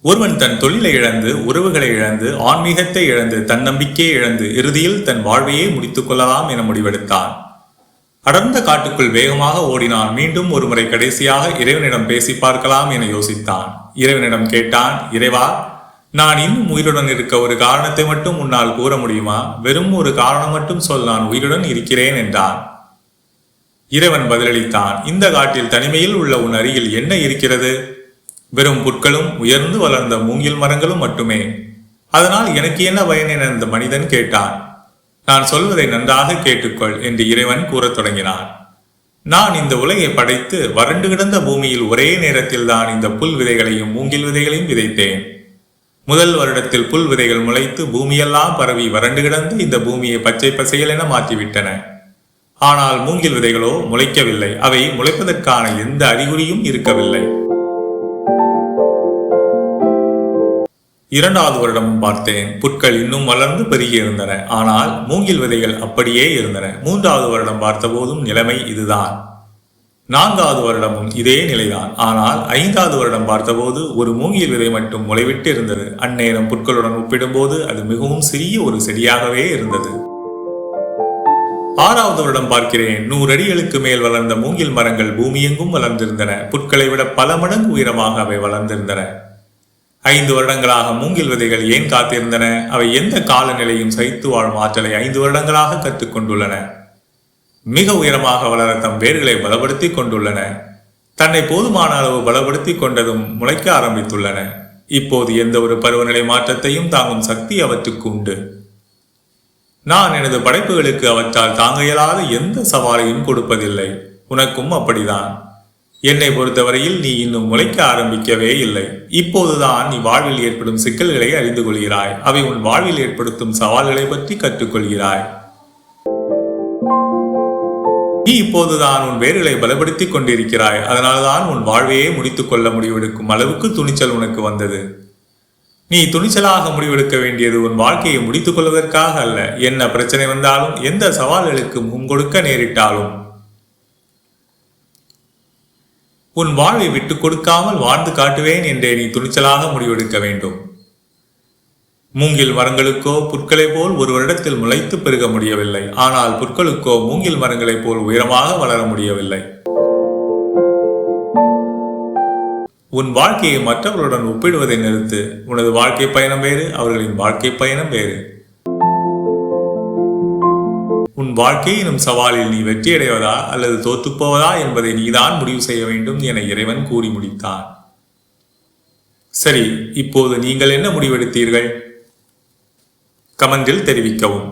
ஒருவன் தன் தொழிலை இழந்து, உறவுகளை இழந்து, ஆன்மீகத்தை இழந்து, தன்னம்பிக்கையை இழந்து, இறுதியில் தன் வாழ்வையே முடித்துக் கொள்ளலாம் என முடிவெடுத்தான். அடர்ந்த காட்டுக்குள் வேகமாக ஓடினான். மீண்டும் ஒருமுறை கடைசியாக இறைவனிடம் பேசி பார்க்கலாம் என யோசித்தான். இறைவனிடம் கேட்டான், இறைவா, நான் இன்னும் உயிருடன் இருக்க ஒரு காரணத்தை மட்டும் உன்னால் கூற முடியுமா? வெறும் ஒரு காரணம் மட்டும் சொல், நான் உயிருடன் இருக்கிறேன் என்றான். இறைவன் பதிலளித்தான், இந்த காட்டில் தனிமையில் உள்ள உன் அருகில் என்ன இருக்கிறது? வெறும் புற்களும் உயர்ந்து வளர்ந்த மூங்கில் மரங்களும் மட்டுமே. அதனால் எனக்கு என்ன பயன் என அந்த மனிதன் கேட்டான். நான் சொல்வதை நன்றாக கேட்டுக்கொள் என்று இறைவன் கூறத் தொடங்கினான். நான் இந்த உலகை படைத்து வறண்டு கிடந்த பூமியில் ஒரே நேரத்தில் தான் இந்த புல் விதைகளையும் மூங்கில் விதைகளையும் விதைத்தேன். முதல் வருடத்தில் புல் விதைகள் முளைத்து பூமியெல்லாம் பரவி வறண்டு கிடந்து இந்த பூமியை பச்சை பசையல் என மாற்றிவிட்டன. ஆனால் மூங்கில் விதைகளோ முளைக்கவில்லை. அவை முளைப்பதற்கான எந்த அறிகுறியும் இருக்கவில்லை. இரண்டாவது வருடமும் பார்த்தேன். புற்கள் இன்னும் வளர்ந்து பெருகி இருந்தன. ஆனால் மூங்கில் விதைகள் அப்படியே இருந்தன. மூன்றாவது வருடம் பார்த்தபோதும் நிலைமை இதுதான். நான்காவது வருடமும் இதே நிலைதான். ஆனால் ஐந்தாவது வருடம் பார்த்தபோது ஒரு மூங்கில் விதை மட்டும் முளைவிட்டு இருந்தது. அந்நேரம் புற்களுடன் ஒப்பிடும்போது அது மிகவும் சிறிய ஒரு செடியாகவே இருந்தது. ஆறாவது வருடம் பார்க்கிறேன். 100 அடிகளுக்கு மேல் வளர்ந்த மூங்கில் மரங்கள் பூமியெங்கும் வளர்ந்திருந்தன. புற்களை விட பல மடங்கு உயரமாக அவை வளர்ந்திருந்தன. 5 வருடங்களாக மூங்கில் விதைகள் ஏன் காத்திருந்தன? அவை எந்த காலநிலையும் சகித்து வாழும் ஆற்றலை 5 வருடங்களாக கற்றுக்கொண்டுள்ளன. மிக உயரமாக வளர தம் வேர்களை பலப்படுத்தி கொண்டுள்ளன. தன்னை போதுமான அளவு பலப்படுத்தி கொண்டதும் முளைக்க ஆரம்பித்துள்ளன. இப்போது எந்த ஒரு பருவநிலை மாற்றத்தையும் தாங்கும் சக்தி அவற்றுக்கு உண்டு. நான் எனது படைப்புகளுக்கு அவற்றால் தாங்க இயலாத எந்த சவாலையும் கொடுப்பதில்லை. உனக்கும் அப்படிதான். என்னை பொறுத்தவரையில் நீ இன்னும் முளைக்க ஆரம்பிக்கவே இல்லை. இப்போதுதான் நீ வாழ்வில் ஏற்படும் சிக்கல்களை அறிந்து கொள்கிறாய். அவை உன் வாழ்வில் ஏற்படுத்தும் சவால்களை பற்றி கற்றுக்கொள்கிறாய். நீ இப்போதுதான் உன் வேர்களை பலப்படுத்திக் கொண்டிருக்கிறாய். அதனால்தான் உன் வாழ்வையே முடித்துக் கொள்ள முடிவெடுக்கும் அளவுக்கு துணிச்சல் உனக்கு வந்தது. நீ துணிச்சலாக முடிவெடுக்க வேண்டியது உன் வாழ்க்கையை முடித்துக் கொள்வதற்காக அல்ல. என்ன பிரச்சனை வந்தாலும், எந்த சவால்களுக்கு முன்கொடுக்க நேரிட்டாலும் உன் வாழ்வை விட்டுக் கொடுக்காமல் வாழ்ந்து காட்டுவேன் என்றே நீ துணிச்சலாக முடிவெடுக்க வேண்டும். மூங்கில் மரங்களுக்கோ புற்களை போல் ஒரு வருடத்தில் முளைத்து பெருக முடியவில்லை. ஆனால் புற்களுக்கோ மூங்கில் மரங்களைப் போல் உயரமாக வளர முடியவில்லை. உன் வாழ்க்கையை மற்றவர்களுடன் ஒப்பிடுவதை நிறுத்து. உனது வாழ்க்கை பயணம் வேறு, அவர்களின் வாழ்க்கை பயணம் வேறு. உன் வாழ்க்கை எனும் சவாலில் நீ வெற்றியடைவதா அல்லது தோற்றுப்போவதா என்பதை நீதான் முடிவு செய்ய வேண்டும் என இறைவன் கூறி முடித்தான். சரி, இப்போது நீங்கள் என்ன முடிவெடுத்தீர்கள்? கமெண்டில் தெரிவிக்கவும்.